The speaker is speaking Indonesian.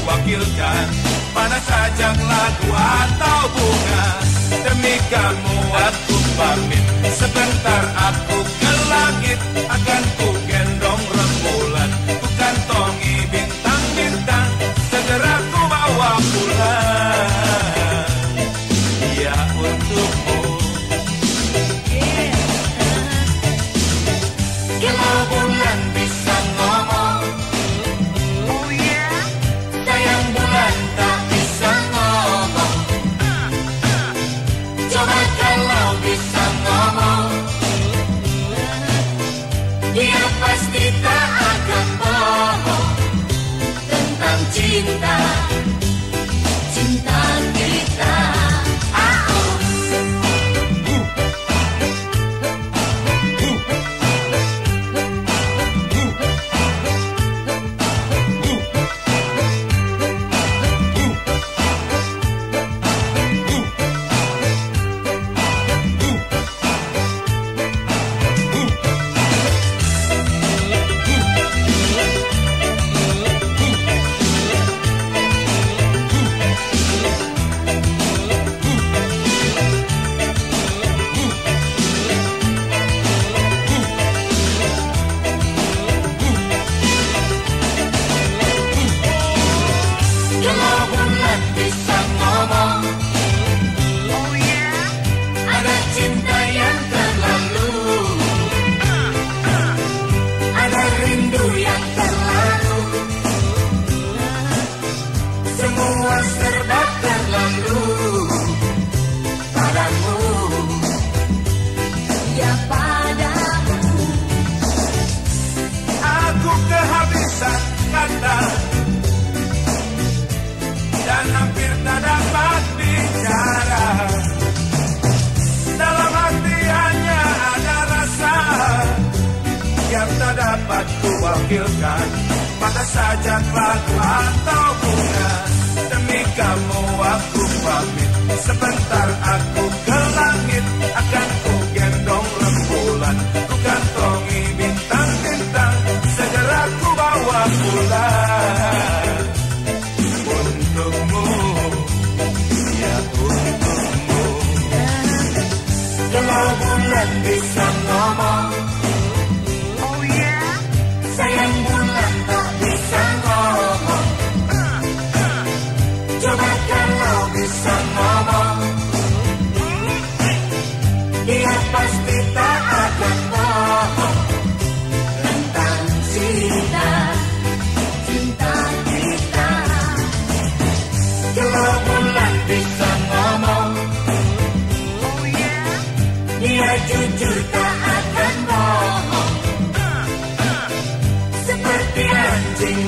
wakilkan, mana saja lagu atau bunga. Demi kamu aku pamit, sebentar aku ke langit. Akan ku gendong rembulan, ku kantongi bintang-bintang, segera ku bawa pulang. Ya untukmu. Kalau bulan bisa ngomong, oh yeah, sayang bulan tak bisa ngomong. Coba kalau bisa ngomong, dia pasti tak akan bohong tentang cinta, cinta kita. Serba terlalu padamu, ya padamu. Aku kehabisan kata dan hampir tak dapat bicara. Dalam hati hanya ada rasa yang tak dapat kuwakilkan, mana saja lagu atau bunga. Demi kamu aku pamit, sebentar aku ke langit. Akan ku gendong rembulan, ku kantongi bintang-bintang, segera ku bawa pulang. Untukmu, ya untukmu. Kalau bulan bisa ngomong, oh yeah, sayang bulan tak bisa ngomong. Coba kalau bisa ngomong, dia pasti tak akan bohong tentang cinta, cinta kita. Kalau bulan bisa ngomong, oh yeah, dia jujur tak akan bohong, seperti anjing